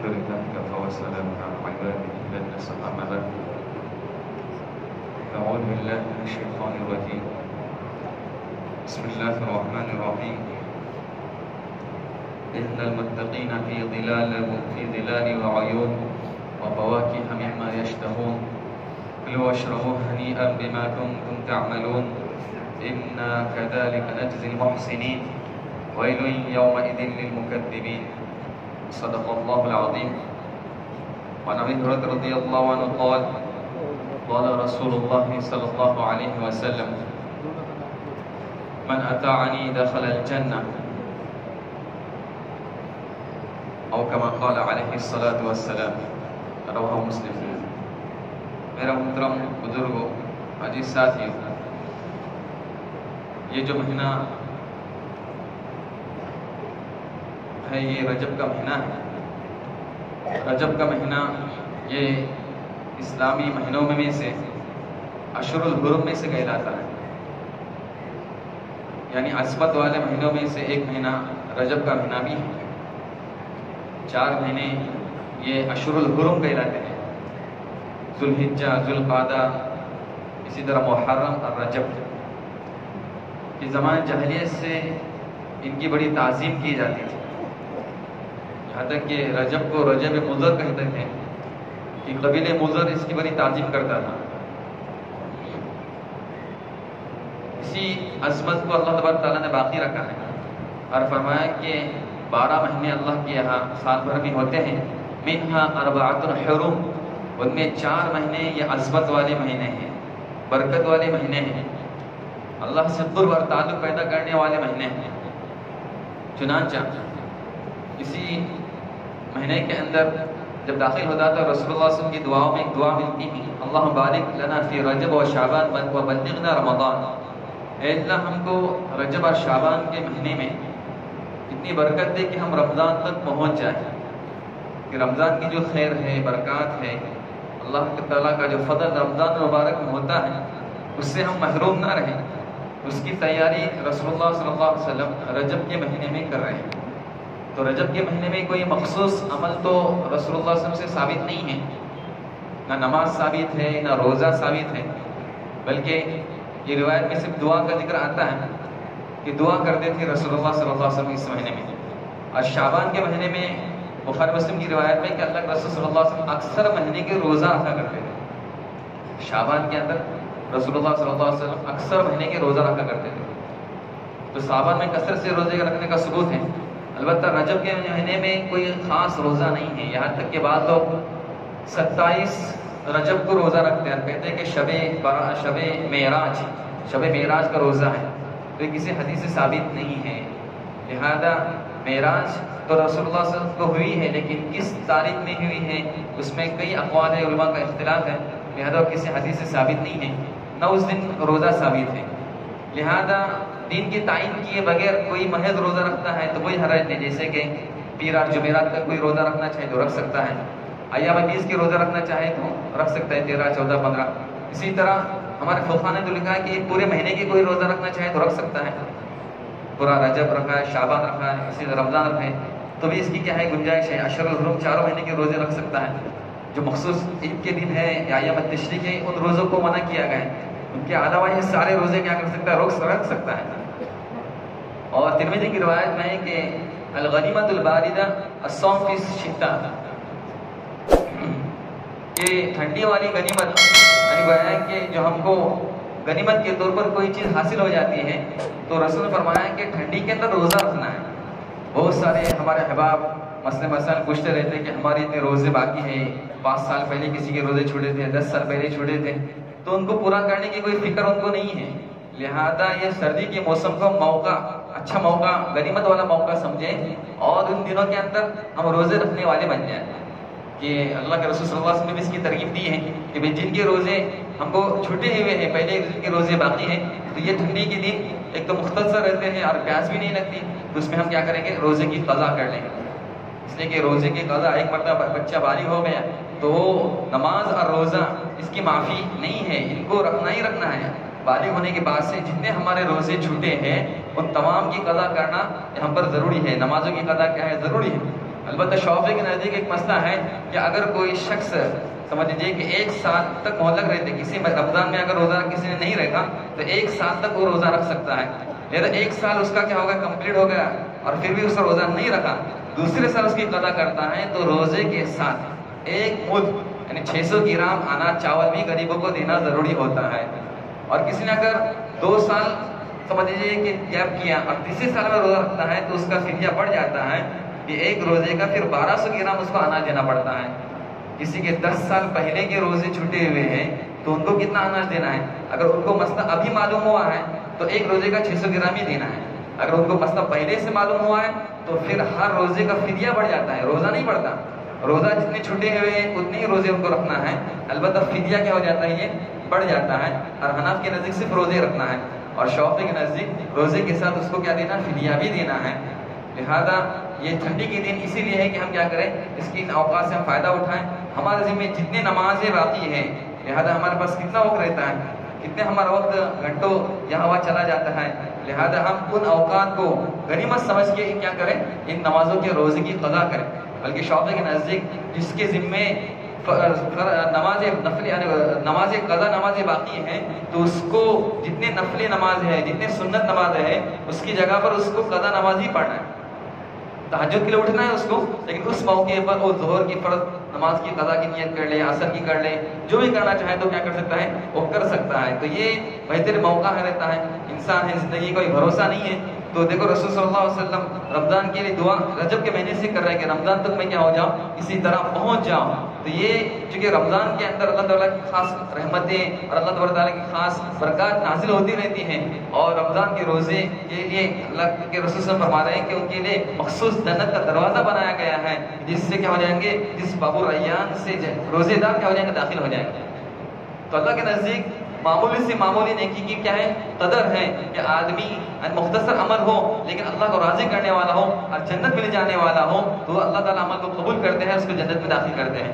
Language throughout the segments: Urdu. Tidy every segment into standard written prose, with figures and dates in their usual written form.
الحمد لله كفى والسلام على عباده الذين اصطفى. أما بعد أعوذ بالله من الشيطان الرجيم. بسم الله الرحمن الرحيم. إن المتقين في ظلال وعيون وفواكه مما يشتهون كلوا واشربوا هنيئا بما كنتم تعملون إنا كذلك نجزي المحسنين ويل يومئذ للمكذبين. صدق الله العظيم. وعن أبي هريرة رضي الله عنه قال قال رسول الله صلى الله عليه وسلم من أطاعني دخل الجنة أو كما قال عليه الصلاة والسلام. رواه مسلم. میرا محترم بزرگوں، عزیز ساتھیوں، یہ جو مہینہ ہے یہ رجب کا مہینہ ہے. رجب کا مہینہ یہ اسلامی مہینوں میں سے اشہر الحرم میں سے کہلاتا ہے. یعنی عصمت والے مہینوں میں سے ایک مہینہ رجب کا مہینہ بھی ہے. 4 مہینے یہ اشہر الحرم کہلاتے ہیں: ذوالحجہ، ذوالقعدہ، اسی طرح محرم اور رجب. کہ زمانہ جاہلیت سے ان کی بڑی تعظیم کی جاتی تھی، یہاں تک کہ رجب کو رجب مضر کہتے تھے کہ قبیلہ مضر اس کی بڑی تعظیم کرتا تھا. اسی عظمت کو اللہ تبارک تعالیٰ نے باقی رکھا ہے اور فرمایا کہ 12 مہینے اللہ کے یہاں سال بھر میں ہوتے ہیں. منہا اربعۃ حرم، ان میں 4 مہینے یہ عظمت والے مہینے ہیں، برکت والے مہینے ہیں، اللہ سے قرب اور تعلق پیدا کرنے والے مہینے ہیں. چنانچہ اسی مہینے کے اندر جب داخل ہوتا تھا رسول اللہ صلی اللہ علیہ وسلم کی دعاؤں میں ایک دعا ملتی ہے: اللہم بارک لنا فی رجب و شعبان و بلغنا رمضان. اے اللہ ہم کو رجب اور شعبان کے مہینے میں اتنی برکت دے کہ ہم رمضان تک پہنچ جائیں، کہ رمضان کی جو خیر ہے، برکات ہے، اللہ تعالیٰ کا جو فضل رمضان مبارک میں ہوتا ہے اس سے ہم محروم نہ رہیں. اس کی تیاری رسول اللہ صلی اللہ علیہ وسلم رجب کے مہینے میں کر رہے ہیں. تو رجب کے مہینے میں کوئی مخصوص عمل تو رسول اللہ صلی اللہ علیہ وسلم سے ثابت نہیں ہے، نہ نماز ثابت ہے نہ روزہ ثابت ہے، بلکہ یہ روایت میں صرف دعا کا ذکر آتا ہے کہ دعا کرتے تھے رسول اللہ صلی اللہ علیہ وسلم اس مہینے میں. اور شعبان کے مہینے میں بخاری مسلم کی روایت میں کہ اللہ کے رسول صلی اللہ علیہ وسلم اکثر مہینے کے روزہ رکھا کرتے تھے. شعبان کے اندر رسول اللہ صلی اللہ علیہ وسلم اکثر مہینے کے روزہ رکھا کرتے تھے. تو شعبان میں کثرت سے روزے رکھنے کا ثبوت ہے. البتہ رجب کے مہینے میں کوئی خاص روزہ نہیں ہے. یہاں تک کہ بعض لوگ 27 رجب کو روزہ رکھتے ہیں، کہتے ہیں کہ شب معراج کا روزہ ہے. تو یہ کسی حدیث سے ثابت نہیں ہے. لہذا معراج تو رسول اللہ صلی اللہ علیہ وسلم کو ہوئی ہے، لیکن کس تاریخ میں ہوئی ہے اس میں کئی اقوال ہے، علماء کا اختلاف ہے. لہذا کسی حدیث سے ثابت نہیں ہے، نہ اس دن روزہ ثابت ہے. لہذا دین کی تعین کیے بغیر کوئی محض روزہ رکھتا ہے تو کوئی حرج نہیں. جیسے کہ پیر اور جمعرات کا کوئی روزہ رکھنا چاہے تو رکھ سکتا ہے، ایام بیس کے روزہ رکھنا چاہے تو رکھ سکتا ہے، 13، 14، 15. اسی طرح ہمارے فقہاء نے تو لکھا ہے کہ پورے مہینے کی کوئی روزہ رکھنا چاہے تو رکھ سکتا ہے. پورا رجب رکھا ہے، شعبان رکھا ہے، اسی طرح رمضان رکھا ہے، تو بھی اس کی کیا ہے گنجائش ہے. اشہر الحرم 4 مہینے کے روزے رکھ سکتا ہے. جو مخصوص عید کے دن ہے یا ایام تشریق ہے ان روزوں کو منع کیا گیا ہے. ان کے علاوہ یہ سارے روزے کیا کر سکتا ہے، رکھ سکتا ہے. اور ترمذی کی روایت میں ہے کہ الغنیمۃ الباردہ الصوم فی الشتاء، کہ ٹھنڈی والی غنیمت یعنی وہ ہے کہ جو ہم کو غنیمت کے طور پر کوئی چیز حاصل ہو جاتی ہے تو رسول نے فرمایا کہ ٹھنڈی کے اندر روزہ رکھنا ہے. بہت سارے ہمارے احباب مثلا پوچھتے رہتے کہ ہمارے اتنے روزے باقی ہیں، 5 سال پہلے کسی کے روزے چھوڑے تھے، 10 سال پہلے چھوڑے تھے، تو ان کو پورا کرنے کی کوئی فکر ان کو نہیں ہے. لہذا یہ سردی کے موسم کو اچھا موقع، غنیمت والا موقع سمجھیں اور ان دنوں کے اندر ہم روزے رکھنے والے بن جائیں. کہ اللہ کے رسول صلی اللہ علیہ وسلم نے بھی اس کی ترغیب دی ہے کہ جن کے روزے ہم کو چھوٹے ہوئے ہیں، پہلے جن کے روزے باقی ہیں، تو یہ ٹھنڈی کے دن ایک تو مختصر رہتے ہیں اور پیاس بھی نہیں لگتی، تو اس میں ہم کیا کریں گے، روزے کی قضا کر لیں گے. اس لیے کہ روزے کی قضا، ایک مرتبہ بچہ بالغ ہو گیا تو نماز اور روزہ اس کی معافی نہیں ہے، ان کو رکھنا ہی رکھنا ہے. بالغ ہونے کے بعد سے جتنے ہمارے روزے چھوٹے ہیں ان تمام کی قضا کرنا ہم پر ضروری ہے. نمازوں کی قضا کیا ہے، ضروری ہے. البتہ شافعی کے نزدیک ایک مسئلہ ہے کہ اگر کوئی شخص سمجھ لیجیے کہ ایک سال تک مہلک رہتے، کسی رمضان میں اگر روزہ کسی نے نہیں رکھا تو ایک سال تک وہ روزہ رکھ سکتا ہے، لہذا ایک سال اس کا کیا ہوگا، کمپلیٹ ہو گیا، اور پھر بھی اس کا روزہ نہیں رکھا، دوسرے سال اس کی قضا کرتا ہے تو روزے کے ساتھ ایک مد یعنی 600 گرام اناج چاول بھی غریبوں کو دینا ضروری ہوتا ہے۔ اور کسی نے اگر 2 سال سمجھ لیجیے کہ گیپ کیا اور تیسرے سال میں روزہ رکھتا ہے تو اس کا فدیہ بڑھ جاتا ہے کہ ایک روزے کا پھر 1200 گرام اس کو اناج دینا پڑتا ہے۔ کسی کے 10 سال پہلے کے روزے چھوٹے ہوئے ہیں تو ان کو کتنا اناج دینا ہے؟ اگر ان کو مسئلہ ابھی معلوم ہوا ہے تو ایک روزے کا 600 گرام ہی دینا ہے، اگر ان کو مسئلہ پہلے سے معلوم ہوا ہے تو پھر ہر روزے کا فدیہ بڑھ جاتا ہے، روزہ نہیں بڑھتا، روزہ جتنے چھوٹے ہوئے ہیں اتنے ہی روزے ان کو رکھنا ہے، البتہ فدیہ کیا ہو جاتا ہے، یہ بڑھ جاتا ہے۔ اور حناف کے نزدیک صرف روزے رکھنا ہے، اور شافعی کے نزدیک روزے کے ساتھ اس کو کیا دینا، فدیہ بھی دینا ہے۔ لہذا یہ ٹھنڈی کے دن اسی لیے ہے کہ ہم کیا کریں، اس کی اوقات سے ہم فائدہ اٹھائیں۔ ہمارے ذمہ جتنے نمازیں باقی ہیں، لہذا ہمارے پاس کتنا وقت رہتا ہے، کتنے ہمارا وقت گھنٹوں یہاں وہاں چلا جاتا ہے، لہذا ہم ان اوقات کو غنیمت سمجھ کے کیا کریں، ان نمازوں کے روزے کی قضا کریں۔ بلکہ شافعی کے نزدیک جس کے ذمے نماز نفل یعنی نماز قضا نمازیں باقی ہیں تو اس کو جتنے نفل نماز ہے، جتنے سنت نماز ہے، اس کی جگہ پر اس کو قضا نماز ہی پڑھنا ہے۔ تہجد کے لیے اٹھنا ہے اس کو، لیکن اس موقع پر وہ ظہر کی فرض نماز کی قضا کی نیت کر لے، عصر کی کر لے، جو بھی کرنا چاہے تو کیا کر سکتا ہے، وہ کر سکتا ہے۔ تو یہ بہتر موقع ہے رہتا ہے، انسان ہے، زندگی کا کوئی بھروسہ نہیں ہے۔ تو دیکھو رسول صلی اللہ علیہ وسلم رمضان کے لیے دعا رجب کے مہینے سے کر رہے ہیں کہ رمضان تک میں کیا ہو جاؤں، اسی طرح پہنچ جاؤں۔ تو یہ چونکہ رمضان کے اندر اللہ تعالیٰ کی خاص رحمتیں اور اللہ تعالیٰ کی خاص برکات نازل ہوتی رہتی ہیں، اور رمضان کے روزے کے لیے اللہ کے رسول صلی اللہ علیہ وسلم فرما رہے ہیں کہ ان کے لیے مخصوص جنت کا دروازہ بنایا گیا ہے، جس سے کیا ہو جائیں گے، جس باب الریان سے روزے دار کیا ہو جائیں گے، داخل ہو جائیں گے۔ تو اللہ کے نزدیک معمولی سے معمولی نیکی کی کیا ہے، قدر ہے کہ آدمی مختصر عمل ہو لیکن اللہ کو راضی کرنے والا ہو اور جنت میں لے جانے والا ہو، تو اللہ تعالیٰ عمل کو قبول کرتے ہیں، اس کو جنت میں داخل کرتے ہیں۔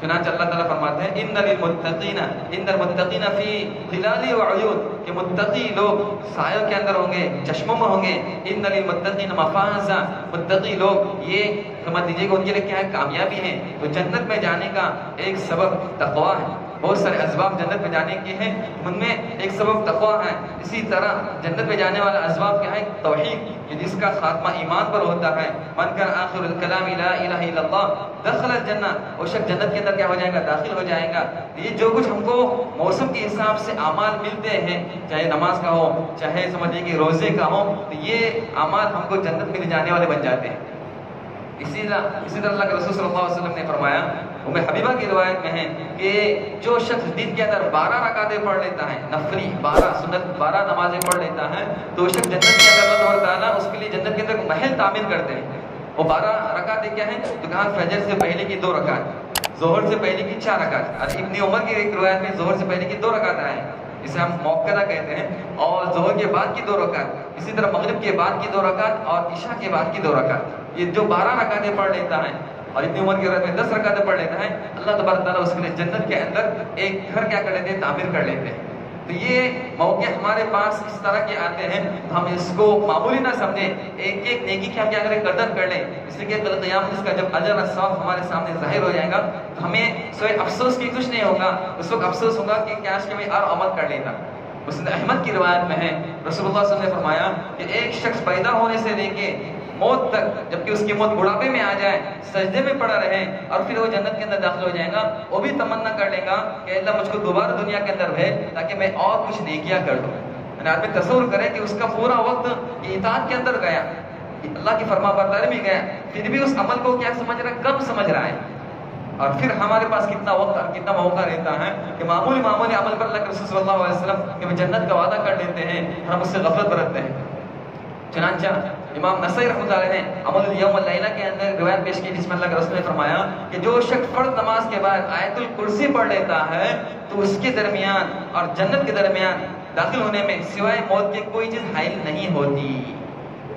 چنانچہ اللہ تعالیٰ فرماتے ہیں ان للمتقین فی ظلال وعیون، کہ متقی لوگ سایوں کے اندر ہوں گے، چشموں میں ہوں گے۔ ان للمتقین مفازا، متقی لوگ یہ سمجھ لیجیے کہ ان کے لیے کیا ہے، کامیابی ہے۔ تو جنت میں جانے کا ایک سبب تقویٰ ہے، بہت سارے اسباب جنت میں جانے کے ہیں، ان میں ایک سبب تقویٰ ہے۔ اسی طرح جنت میں جانے والا اسباب کیا ہے، توحید، کہ جس کا خاتمہ ایمان پر ہوتا ہے۔ من کان آخر الکلام لا الہ الا اللہ دخل الجنہ، وہ شخص جنت کے اندر کیا ہو جائے گا، داخل ہو جائے گا۔ یہ جو کچھ ہم کو موسم کے حساب سے اعمال ملتے ہیں، چاہے نماز کا ہو، چاہے سمجھیے کہ روزے کا ہو، تو یہ اعمال ہم کو جنت میں لے جانے والے بن جاتے ہیں۔ اسی طرح اللہ کے رسول صلی اللہ علیہ وسلم نے فرمایا، ام حبیبہ کی روایت میں ہے کہ جو شخص دن کے اندر 12 رکعتیں پڑھ لیتا ہے، نفلی 12 سنت 12 نمازیں پڑھ لیتا ہے، تو وہ شخص جنت کے اندر اللہ تعالیٰ اس کے لیے جنت کے اندر محل تعمیر کرتے ہیں۔ وہ 12 رکعتیں کیا ہیں، تو کہا فجر سے پہلے کی 2 رکعت، ظہر سے پہلے کی 4 رکعت، اور ابن عمر کی ایک روایت میں ظہر سے پہلے کی 2 رکعت آئے ہیں، اسے ہم موقعہ کہتے ہیں، اور ظہر کے بعد کی 2 رکعت، اسی طرح مغرب کے بعد کی 2 رکعت اور عشاء کے بعد کی 2 رکعت۔ یہ جو 12 رکعتیں پڑھ لیتا ہے اور ابن عمر کی روایت میں 10 رکعتیں پڑھ لیتا ہے، اللہ تبارک تعالیٰ اس کے لیے جنت کے اندر ایک گھر کیا کر لیتے ہیں، تعمیر کر لیتے ہیں۔ تو یہ موقع ہمارے پاس اس طرح کے آتے ہیں، ہم اس کو معمولی نہ سمجھیں، ایک ایک نیکی کی ہم کیا کریں، قدر کر لیں، اس لیے کہ کل قیامت اس کا جب اجر اور ثواب ہمارے سامنے ظاہر ہو جائے گا تو ہمیں سوائے افسوس کی کچھ نہیں ہوگا، اس وقت افسوس ہوگا کہ کاش کہ میں اور عمل کر لیتا۔ مسند احمد کی روایت میں ہے رسول اللہ صلی اللہ علیہ وسلم نے فرمایا کہ ایک شخص پیدا ہونے سے لے کے موت تک، جبکہ اس کی موت بڑھاپے میں آ جائے، سجدے میں پڑا رہے اور پھر وہ جنت کے اندر داخل ہو جائے گا، وہ بھی تمنا کر لے گا کہ اللہ مجھ کو دوبارہ دنیا کے اندر بھیج تاکہ میں اور کچھ نیکیاں کر لوں۔ یعنی آدمی تصور کرے کہ اس کا پورا وقت اطاعت کے اندر گیا، اللہ کی فرما برداری میں گیا، پھر بھی اس عمل کو کیا سمجھ رہا ہے، کم سمجھ رہا ہے۔ اور پھر ہمارے پاس کتنا وقت اور کتنا موقع رہتا ہے کہ معمولی عمل پر اللہ کے رسول صلی اللہ علیہ وسلم کہ وہ جنت کا وعدہ کر لیتے ہیں اور ہم اس سے غفلت برتتے ہیں۔ چنانچہ امام نسائی رحمۃ اللہ علیہ نے عمل الیوم واللیلہ کے اندر روایت پیش کی جس میں اللہ کے رسول نے فرمایا کہ جو شخص فرض نماز کے بعد آیت الکرسی پڑھ لیتا ہے تو اس کے درمیان اور جنت کے درمیان داخل ہونے میں سوائے موت کے کوئی چیز حائل نہیں ہوتی۔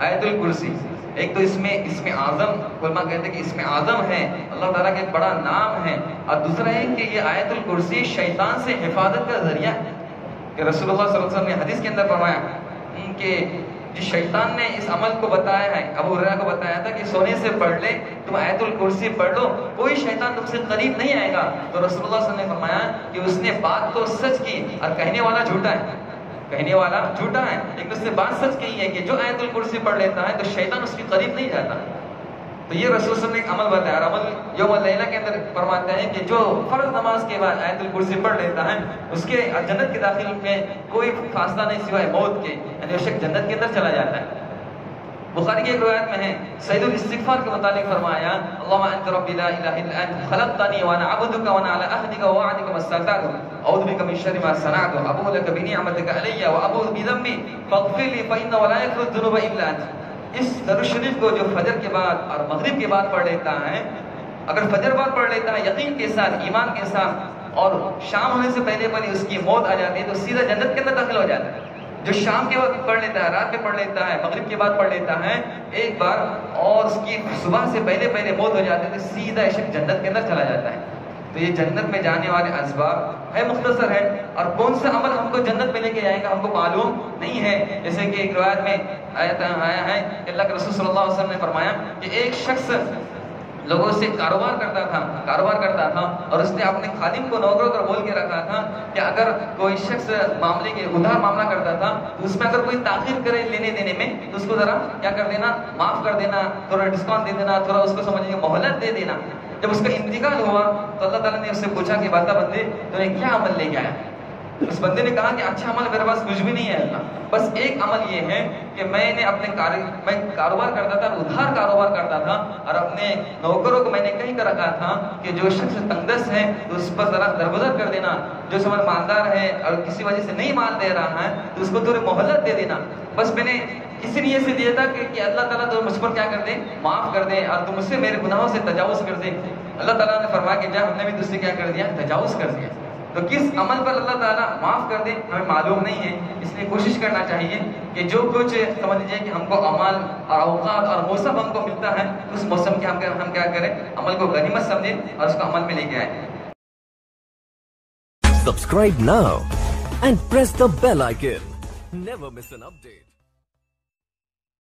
آیت الکرسی ایک تو اس میں اعظم، علماء کہتے ہیں کہ اس میں اعظم ہے، اللہ تعالیٰ کا ایک بڑا نام ہے، اور دوسرا ہے کہ یہ آیت الکرسی شیطان سے حفاظت کا ذریعہ ہے کہ رسول اللہ صلی اللہ علیہ وسلم نے حدیث کے اندر فرمایا کہ جس شیطان نے اس عمل کو بتایا ہے، ابو ہریرہ کو بتایا تھا کہ سونے سے پڑھ لے، تم آیت الکرسی پڑھ لو، کوئی شیطان تم سے قریب نہیں آئے گا. تو رسول اللہ صلی اللہ علیہ وسلم نے فرمایا کہ اس نے بات تو سچ کی اور کہنے والا جھوٹا ہے، کہنے والا جھوٹا ہے، لیکن اس نے بات سچ کہی ہے کہ جو آیت الکرسی پڑھ لیتا ہے تو شیطان اس کے قریب نہیں جاتا. تو یہ رسول صلی اللہ علیہ وسلم نے ایک عمل بتایا، اور عمل یوم اللیلہ کے اندر فرماتے ہیں کہ جو فرض نماز کے بعد آیت الکرسی پڑھ لیتا ہے اس کے جنت کے داخل میں کوئی فاصلہ نہیں سوائے موت کے، یعنی وہ شخص جنت کے اندر چلا جاتا ہے. بخاری کی ایک روایت میں ہے سید الاستغفار کے متعلق فرمایا اللهم انت ربی لا الہ الا انت خلقتنی وانا عبدک وانا علی عہدک ووعدک ما استطعت اعوذ بک من شر ما صنعت ابوء لک بنعمتک علی وابوء بذنبی فاغفر لی فانه لا یغفر الذنوب الا انت. اس درود شریف کو جو فجر کے بعد اور مغرب کے بعد پڑھ لیتا ہے، اگر فجر بعد پڑھ لیتا ہے یقین کے ساتھ، ایمان کے ساتھ، اور شام ہونے سے پہلے پہلے اس کی موت آ جاتی ہے تو سیدھا جنت کے اندر داخل ہو جاتا ہے. جو شام کے وقت پڑھ لیتا ہے، رات میں پڑھ لیتا ہے، مغرب کے بعد پڑھ لیتا ہے ایک بار، اور اس کی صبح سے پہلے پہلے موت ہو جاتی ہے تو سیدھا شخص جنت کے اندر چلا جاتا ہے. تو یہ جنت میں جانے والے اسباب ہے، مختصر ہے، اور کون سا عمل ہم کو جنت میں لے کے جائے گا ہم کو معلوم نہیں ہے. جیسے کہ ایک روایت میں آیا ہے کہ اللہ کے رسول صلی اللہ علیہ وسلم نے فرمایا کہ ایک شخص لوگوں سے کاروبار کرتا تھا اور اس نے اپنے خادم کو نوکروں کر بول کے رکھا تھا کہ اگر کوئی شخص معاملے کے ادھار معاملہ کرتا تھا تو اس میں اگر کوئی تاخیر کرے لینے دینے میں تو اس کو ذرا کیا کر دینا، معاف کر دینا، تھوڑا ڈسکاؤنٹ دے دینا، تھوڑا اس کو سمجھنے کی مہلت دے دینا. جب اس کا انتقال ہوا تو اللہ تعالیٰ نے اس سے پوچھا کہ بتا بندے تو نے کیا عمل لے کے آیا؟ اس بندے نے کہا کہ اچھا عمل میرے پاس کچھ بھی نہیں ہے اللہ، بس ایک عمل یہ ہے کہ میں نے اپنے میں کاروبار کرتا تھا، ادھار کاروبار کرتا تھا، اور اپنے نوکروں کو میں نے کہیں کر رکھا تھا کہ جو شخص تنگدست ہے تو اس پر ذرا درگزر کر دینا، جو سمجھ مالدار ہے اور کسی وجہ سے نہیں مال دے رہا ہے تو اس کو تھوڑی مہلت دے دینا. بس میں نے اسی لیے سے دیا تھا کہ اللہ تعالیٰ تو مجھ پر کیا کر دے، معاف کر دے، اور تم مجھ سے میرے گناہوں سے تجاوز کر دے. اللہ تعالیٰ نے فرمایا کہ جا ہم نے بھی تجھ سے کیا کر دیا، تجاوز کر دیا. تو کس عمل پر اللہ تعالیٰ معاف کر دے ہمیں معلوم نہیں ہے، اس لیے کوشش کرنا چاہیے کہ جو کچھ سمجھ لیجیے کہ ہم کو عمل اور اوقات اور موسم ہم کو ملتا ہے اس موسم کے ہم کیا کریں، عمل کو غنیمت سمجھیں اور اس کو عمل میں لے کے آئیں. Subscribe now and press the bell icon. Never miss an update.